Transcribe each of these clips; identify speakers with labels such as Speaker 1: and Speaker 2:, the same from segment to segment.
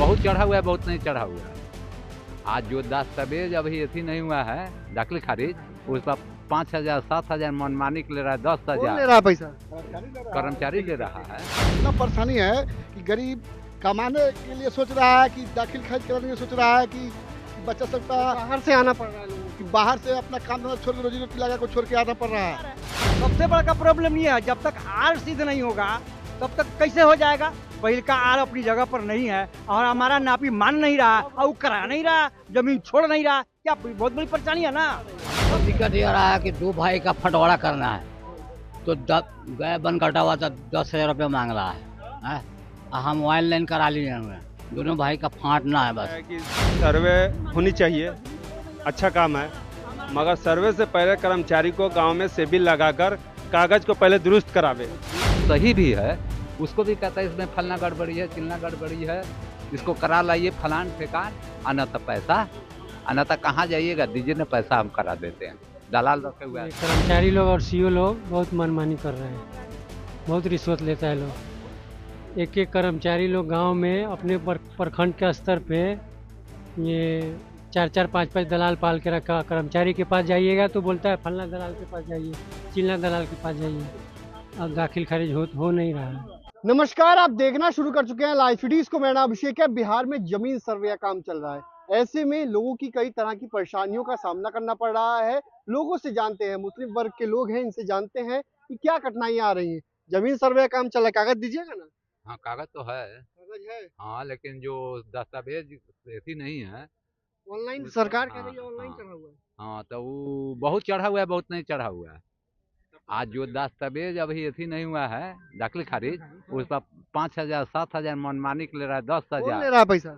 Speaker 1: बहुत चढ़ा हुआ है, बहुत नहीं चढ़ा हुआ है। आज जो दस्तावेज अभी अथी नहीं हुआ है दाखिल खारिज, उस पर 5,000 7,000 मनमानी ले रहा है,
Speaker 2: कौन
Speaker 1: 10,000
Speaker 2: ले रहा है पैसा?
Speaker 1: कर्मचारी ले रहा है।
Speaker 3: इतना परेशानी है कि गरीब कमाने के लिए सोच रहा है, कि दाखिल खारिज कराने के लिए सोच रहा है, कि बच्चा सबका
Speaker 2: बाहर से आना पड़ रहा है लोगों
Speaker 3: कि बाहर से अपना काम धंधा छोड़ के रोजी रोटी लगा को छोड़ के आना पड़ रहा है।
Speaker 4: सबसे बड़ा प्रॉब्लम ये है, जब तक आर सिद्ध नहीं होगा तब तक कैसे हो जाएगा। पहले का आर अपनी जगह पर नहीं है और हमारा नापी मान नहीं रहा और करा नहीं रहा, जमीन छोड़ नहीं रहा, क्या बहुत बड़ी परेशानी है ना।
Speaker 5: तो दिक्कत ये रहा है कि दो भाई का फटवारा करना है, तो गए बन कटा हुआ तो 10,000 रुपये मांग रहा है। हम ऑनलाइन करा लिए हुए, दोनों भाई का फाँटना है बस।
Speaker 6: कि सर्वे होनी चाहिए, अच्छा काम है, मगर सर्वे से पहले कर्मचारी को गांव में सेबिल लगाकर कागज को पहले दुरुस्त करावे।
Speaker 1: सही भी है, उसको भी कहता है इसमें फलना गड़बड़ी है, चिलना गड़बड़ी है, इसको करा लाइए फलान फेकान, अन्यथा पैसा, अन्यथा कहाँ जाइएगा, दीजिए ना पैसा, हम करा देते हैं। दलाल रखे हुए हैं।
Speaker 7: कर्मचारी लोग और सीओ लोग बहुत मनमानी कर रहे हैं, बहुत रिश्वत लेता है लोग। एक एक कर्मचारी लोग गांव में अपने प्रखंड के स्तर पे ये 4-4 5-5 दलाल पाल के रखा। कर्मचारी के पास जाइएगा तो बोलता है फलना दलाल के पास जाइए, चिल्ला दलाल के पास जाइए। अब दाखिल खारिज हो नहीं रहा है।
Speaker 2: नमस्कार, आप देखना शुरू कर चुके हैं लाइव फीडीज को। मेरा नाम अभिषेक है। बिहार में जमीन सर्वे का काम चल रहा है। ऐसे में लोगों की कई तरह की परेशानियों का सामना करना पड़ रहा है। लोगों से जानते हैं, मुस्लिम वर्ग के लोग हैं, इनसे जानते हैं कि क्या कठिनाइयां आ रही हैं। जमीन सर्वे का काम चल रहा है, कागज दीजिएगा ना?
Speaker 1: हाँ, कागज तो है।
Speaker 2: कागज है,
Speaker 1: हाँ, लेकिन जो दस्तावेज ऐसी नहीं है,
Speaker 2: ऑनलाइन सरकार कह
Speaker 1: हाँ,
Speaker 2: रही है, ऑनलाइन
Speaker 1: हाँ।
Speaker 2: चढ़ा हुआ है।
Speaker 1: हाँ, तो वो बहुत चढ़ा हुआ है, बहुत नहीं चढ़ा हुआ है। आज जो दस्तावेज अभी अथी नहीं हुआ है दाखिल खारिज, उस पर 5,000 7,000 मनमानी ले रहा है,
Speaker 2: कौन ले
Speaker 1: 10,000
Speaker 2: रहा है पैसा?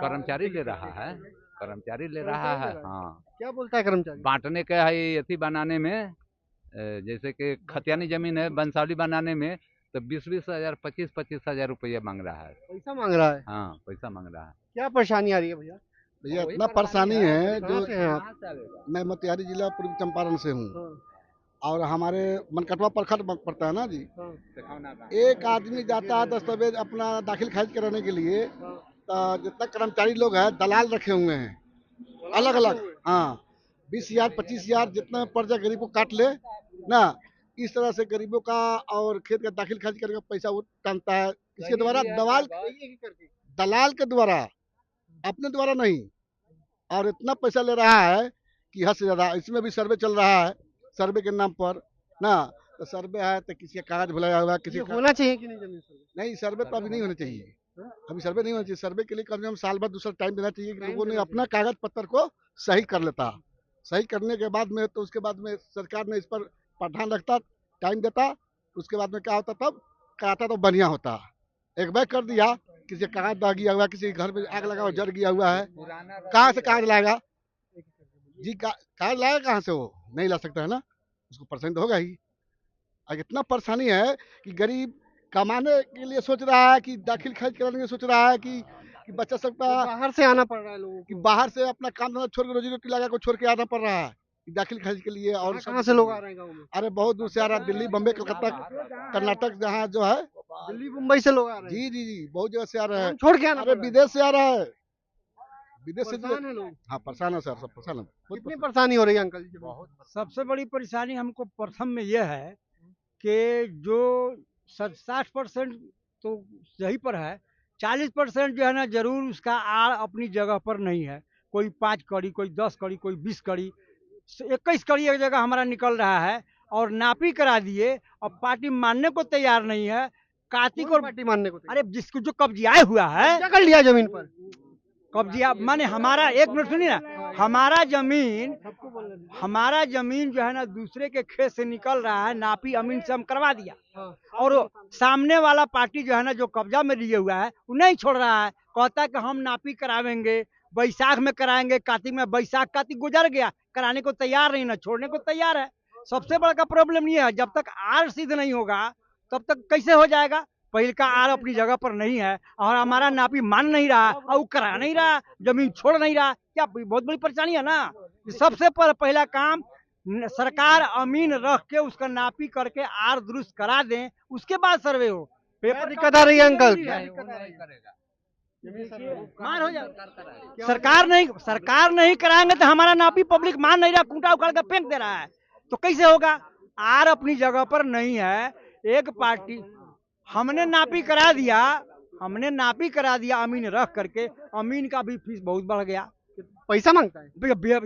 Speaker 1: कर्मचारी ले रहा है। कर्मचारी ले रहा है। हाँ,
Speaker 2: क्या बोलता है कर्मचारी?
Speaker 1: बांटने के है अथी बनाने में, जैसे कि खतियानी जमीन है बंसावली बनाने में, तो 20-20 हजार 25-25 हजार रुपया मांग रहा है।
Speaker 2: पैसा मांग रहा है।
Speaker 1: हाँ, पैसा मांग रहा है।
Speaker 2: क्या परेशानी आ रही है भैया?
Speaker 3: भैया इतना परेशानी है
Speaker 2: कहाँ
Speaker 3: जो
Speaker 2: से हैं आप?
Speaker 3: मैं मोतिहारी जिला पूर्वी चंपारण से हूँ,
Speaker 2: हाँ,
Speaker 3: और हमारे मनकटवा प्रखंड पड़ता है ना जी।
Speaker 2: हाँ,
Speaker 3: एक आदमी जाता है दस्तावेज अपना दाखिल खारिज कराने के लिए,
Speaker 2: हाँ।
Speaker 3: तो जितना कर्मचारी लोग हैं दलाल रखे हुए हैं अलग अलग। हाँ, 20,000 25,000 जितना पड़ जाए गरीब को काट ले ना, इस तरह से गरीबों का और खेत का दाखिल खारिज करने का पैसा वो टानता है किसके द्वारा? दलाल के द्वारा, अपने द्वारा नहीं। और इतना पैसा ले रहा है कि हद से ज्यादा। इसमें भी सर्वे चल रहा है, सर्वे के नाम पर ना, तो सर्वे है तो किसी का कागज भुलाया हुआ है, किसी का
Speaker 2: होना चाहिए कि नहीं जमीन सर्वे?
Speaker 3: नहीं। सर्वे तो अभी नहीं होना चाहिए, अभी सर्वे नहीं होना चाहिए। सर्वे के लिए कम से कम साल भर दूसरा टाइम देना चाहिए कि लोगों ने अपना कागज पत्र को सही कर लेता। सही करने के बाद में तो उसके बाद में सरकार ने इस पर प्रावधान रखता, टाइम देता, उसके बाद में क्या होता, तब कहता तो बढ़िया होता। एक बैग कर दिया, किसी का कागज दह गया हुआ, किसी के घर में आग लगा हुआ, जल गया हुआ है, कहाँ से कागज लाएगा जी? कागज लाएगा कहाँ से? वो नहीं ला सकता है ना, उसको परेशानी तो होगा ही। और इतना परेशानी है कि गरीब कमाने के लिए सोच रहा है, कि दाखिल खारिज कराने के लिए सोच रहा है, कि बच्चा सबका
Speaker 2: बाहर से आना पड़ रहा है लोगों
Speaker 3: कि
Speaker 2: को।
Speaker 3: बाहर से अपना काम धंधा छोड़ के रोजी रोटी लगा को छोड़ के आना पड़ रहा है कि दाखिल खारिज के लिए। और
Speaker 2: कहाँ से लोग आ रहे हैं गाँव में?
Speaker 3: अरे बहुत दूर से आ रहा है, दिल्ली, बम्बई, कलकत्ता, कर्नाटक, जहाँ जो है।
Speaker 2: दिल्ली मुंबई से लोग आ रहे हैं।
Speaker 3: जी जी जी, बहुत जगह से आ रहे हैं।
Speaker 2: छोड़ के आना
Speaker 3: अरे
Speaker 2: पड़ रहा है।
Speaker 3: विदेश से आ रहा है, विदेश से
Speaker 2: परेशान है लोग।
Speaker 3: हाँ, परेशान है सर, सब परेशान है।
Speaker 2: कितनी परेशानी हो रही है अंकल जी?
Speaker 4: सबसे बड़ी परेशानी हमको प्रथम में यह है कि जो 60% तो सही पर है, 40% जो है ना जरूर उसका आड़ अपनी जगह पर नहीं है। कोई 5 कड़ी, कोई 10 कड़ी, कोई 20 कड़ी, 21 कड़ी एक जगह हमारा निकल रहा है। और नापी करा दिए और पार्टी मानने को तैयार नहीं है। कार्तिक और
Speaker 2: पार्टी मानने को तैयार?
Speaker 4: अरे जिसको जो कब्जियाए हुआ है,
Speaker 2: क्या कर लिया जमीन पर?
Speaker 4: कब्जिया माने हमारा, एक मिनट सुनिए ना, हमारा जमीन जो है ना दूसरे के खेत से निकल रहा है, नापी अमीन से हम करवा दिया। और सामने वाला पार्टी जो है ना जो कब्जा में लिए हुआ है वो नहीं छोड़ रहा है, कहता है कि हम नापी करावेंगे, बैसाख में कराएंगे, कार्तिक में। बैसाख कार्तिक गुजर गया, कराने को तैयार नहीं, ना छोड़ने को तैयार है। सबसे बड़ा प्रॉब्लम ये है, जब तक आर सिद्ध नहीं होगा तब तक कैसे हो जाएगा। पहले का आर अपनी जगह पर नहीं है और हमारा नापी मान नहीं रहा और करा नहीं रहा, जमीन छोड़ नहीं रहा, क्या बहुत बड़ी परेशानी है ना। सबसे पहला काम सरकार अमीन रख के उसका नापी करके आर दुरुस्त करा दें, उसके बाद सर्वे हो।
Speaker 2: पेपर दिक्कत आ रही है अंकल?
Speaker 4: मान हो जाए। सरकार नहीं कराएंगे तो हमारा नापी पब्लिक मान नहीं रहा, कूटा उखाड़ के फेंक दे रहा है, तो कैसे होगा। आर अपनी जगह पर नहीं है। एक पार्टी हमने नापी करा दिया अमीन रख करके। अमीन का भी फीस बहुत बढ़ गया।
Speaker 2: पैसा मांगता है।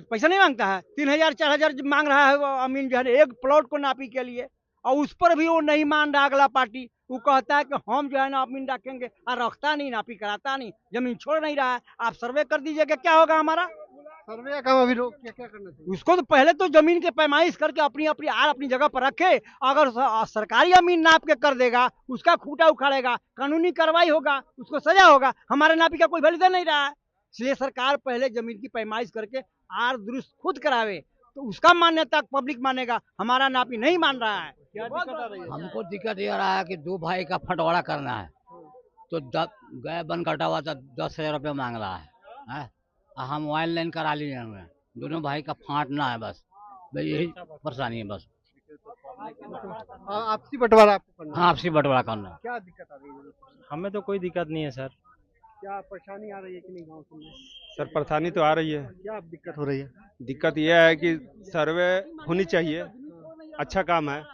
Speaker 4: पैसा नहीं मांगता है, 3,000 4,000 मांग रहा है वो अमीन जो है एक प्लॉट को नापी के लिए, और उस पर भी वो नहीं मान रहा अगला पार्टी। वो कहता है कि हम जो है ना अमीन रखेंगे, और रखता नहीं, नापी कराता नहीं, जमीन छोड़ नहीं रहा है। आप सर्वे कर दीजिएगा, क्या होगा हमारा
Speaker 2: सर्वे का काम अभी लोग क्या क्या करना चाहिए?
Speaker 4: उसको तो पहले तो जमीन के पैमाइश करके अपनी जगह पर रखे। अगर सरकारी अमीन नाप के कर देगा, उसका खूंटा उखाड़ेगा, कानूनी कार्रवाई होगा, उसको सजा होगा। हमारे नापी का कोई वैल्यू दे नहीं रहा है। इसलिए सरकार पहले जमीन की पैमाइश करके आर दुरुस्त खुद करावे, तो उसका मान्यता पब्लिक मानेगा। हमारा नापी नहीं मान रहा है।
Speaker 2: क्या दिक्कत आ रही है?
Speaker 5: हमको दिक्कत ये रहा है कि 2 भाई का फटवाड़ा करना है, तो गए बन कटा हुआ था, 10,000 रुपये मांग रहा है। हम ऑनलाइन करा लिए हुए हैं, दोनों भाई का फाँटना है बस यही परेशानी है बस।
Speaker 2: आपसी बंटवारा आपको करना है।
Speaker 5: हाँ, आपसी बंटवारा करना है।
Speaker 2: क्या दिक्कत आ रही है?
Speaker 6: हमें तो कोई दिक्कत नहीं है सर।
Speaker 2: क्या परेशानी आ रही है कि नहीं गाँव में?
Speaker 6: सर परेशानी तो आ रही है।
Speaker 2: क्या दिक्कत हो रही है?
Speaker 6: दिक्कत यह है कि सर्वे होनी चाहिए, अच्छा काम है,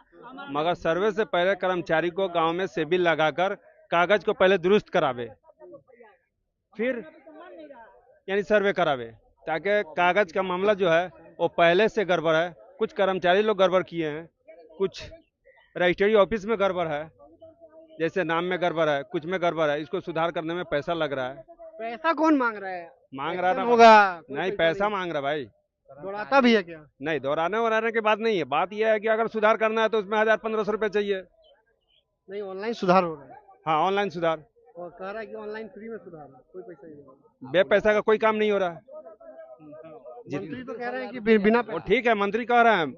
Speaker 6: मगर सर्वे से पहले कर्मचारी को गांव में सिविल लगाकर कागज को पहले दुरुस्त करावे, फिर यानी सर्वे करावे, ताकि कागज का मामला जो है वो पहले से गड़बड़ है। कुछ कर्मचारी लोग गड़बड़ किए हैं, कुछ रजिस्ट्री ऑफिस में गड़बड़ है, जैसे नाम में गड़बड़ है, कुछ में गड़बड़ है। इसको सुधार करने में पैसा लग रहा है।
Speaker 2: पैसा कौन मांग रहा है?
Speaker 6: मांग रहा था
Speaker 2: होगा
Speaker 6: नहीं, पैसा मांग रहा भाई।
Speaker 2: दौड़ाता भी है क्या?
Speaker 6: नहीं, दोहराने की बात नहीं है। बात यह है कि अगर सुधार करना है तो उसमें 1,000-1,500 रुपये चाहिए।
Speaker 2: नहीं, ऑनलाइन सुधार हो रहा है
Speaker 6: हाँ, ऑनलाइन सुधार।
Speaker 2: और कह रहा है कि ऑनलाइन फ्री में सुधार है, कोई पैसा नहीं होगा।
Speaker 6: बे पैसा का कोई काम नहीं हो रहा है।
Speaker 2: मंत्री तो कह रहे हैं कि बिना
Speaker 6: वो ठीक है, मंत्री कह रहे हैं,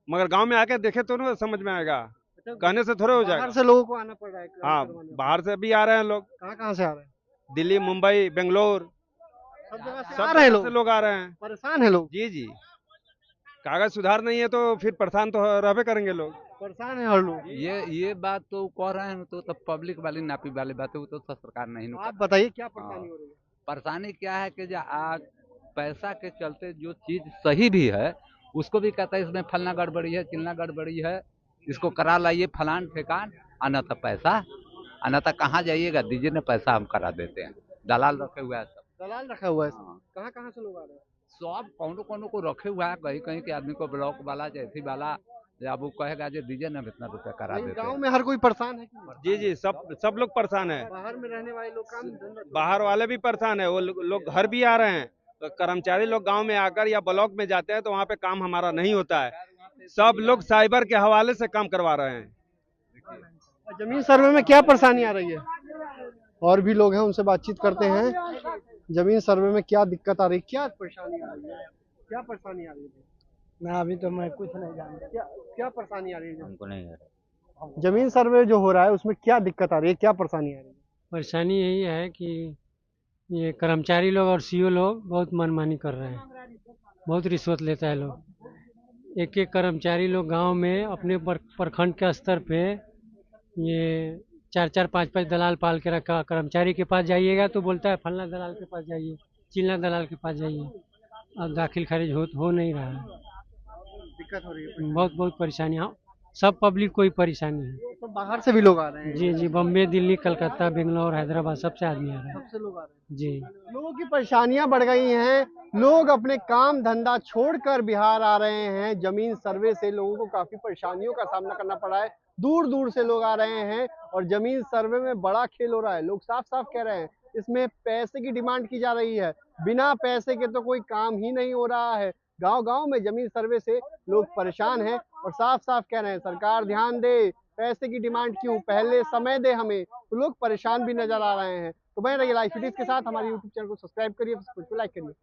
Speaker 6: मगर गांव में आके देखे तो ना समझ में आएगा, कहने से थोड़े हो
Speaker 2: बाहर
Speaker 6: जाएगा।
Speaker 2: से लोगों को आना पड़ रहा है।
Speaker 6: हाँ, बाहर से भी आ रहे हैं लोग,
Speaker 2: कहाँ से आ रहे हैं?
Speaker 6: दिल्ली, मुंबई, बेंगलोर,
Speaker 2: सब जगह से
Speaker 6: सब
Speaker 2: आ रहे हैं
Speaker 6: जगह से
Speaker 2: लोग।
Speaker 6: लोग आ रहे हैं।
Speaker 2: परेशान है लोग।
Speaker 6: जी जी, कागज सुधार नहीं है तो फिर परेशान तो रहबे करेंगे लोग।
Speaker 2: परेशान है हर लोग।
Speaker 1: ये बात तो कह रहे हैं, तो पब्लिक वाली नापी वाली बात है, वो तो सरकार नहीं
Speaker 2: आप बताइए क्या परेशानी हो रही है?
Speaker 1: परेशानी क्या है कि जो आज पैसा के चलते जो चीज सही भी है उसको भी कहता है इसमें फलना गड़बड़ी है, चिलना गड़बड़ी है, इसको करा लाइए फलान ठेकान, अनता पैसा, अनता कहाँ जाइएगा, दीजिए ना पैसा, हम करा देते हैं। दलाल रखे हुआ है सब।
Speaker 2: दलाल रखा हुआ है।
Speaker 1: हाँ।
Speaker 2: कहाँ कहाँ से लोग आ रहे हैं?
Speaker 1: सब कौनो को रखे हुआ है, कहीं कहीं के आदमी को ब्लॉक वाला, जैसी वाला, जब वो कहेगा जो दीजिए ना इतना रुपया करा
Speaker 2: लेकिन
Speaker 1: देते
Speaker 2: गांव
Speaker 1: हैं।
Speaker 2: में हर कोई परेशान है कि
Speaker 6: जी जी, सब लोग परेशान है।
Speaker 2: बाहर में रहने वाले लोग काम धंधा
Speaker 6: बाहर वाले भी परेशान है, वो लोग घर भी आ रहे हैं। तो कर्मचारी लोग गांव में आकर या ब्लॉक में जाते हैं तो वहाँ पे काम हमारा नहीं होता है। सब लोग साइबर के हवाले से काम करवा रहे हैं।
Speaker 2: जमीन सर्वे में क्या परेशानी आ रही है? और भी लोग हैं, उनसे बातचीत करते हैं। जमीन सर्वे में क्या दिक्कत आ रही है, क्या परेशानी आ रही है, क्या परेशानी आ रही है?
Speaker 4: मैं कुछ नहीं जानता।
Speaker 2: क्या परेशानी आ रही है?
Speaker 5: हमको नहीं है।
Speaker 2: जमीन सर्वे जो हो रहा है उसमें क्या दिक्कत आ रही है, क्या परेशानी आ रही है?
Speaker 7: परेशानी यही है कि ये कर्मचारी लोग और सीओ लोग बहुत मनमानी कर रहे हैं, बहुत रिश्वत लेता है लोग। एक एक कर्मचारी लोग गांव में अपने प्रखंड के स्तर पे ये 4-4 5-5 दलाल पाल के रखा। कर्मचारी के पास जाइएगा तो बोलता है फलना दलाल के पास जाइए, चिल्ला दलाल के पास जाइए। अब दाखिल खारिज हो नहीं रहा है,
Speaker 2: दिक्कत हो रही है।
Speaker 7: बहुत परेशानी। हाँ, सब पब्लिक को ही परेशानी है।
Speaker 2: तो बाहर से भी लोग आ रहे हैं।
Speaker 7: जी, बम्बे, दिल्ली, कलकत्ता, बेंगलोर, हैदराबाद, सबसे आदमी आ रहे हैं।
Speaker 2: सबसे लोग आ रहे हैं।
Speaker 7: जी,
Speaker 2: लोगों की परेशानियां बढ़ गई हैं। लोग अपने काम धंधा छोड़कर बिहार आ रहे हैं। जमीन सर्वे से लोगों को काफी परेशानियों का सामना करना पड़ा है। दूर दूर से लोग आ रहे हैं और जमीन सर्वे में बड़ा खेल हो रहा है। लोग साफ साफ कह रहे हैं इसमें पैसे की डिमांड की जा रही है। बिना पैसे के तो कोई काम ही नहीं हो रहा है। गांव गांव में जमीन सर्वे से लोग परेशान हैं और साफ साफ कह रहे हैं सरकार ध्यान दे, पैसे की डिमांड क्यों, पहले समय दे हमें। तो लोग परेशान भी नजर आ रहे हैं। तो बने रहिए लाइव सिटीज के साथ। हमारे यूट्यूब चैनल को सब्सक्राइब करिए, फेसबुक को लाइक करिए।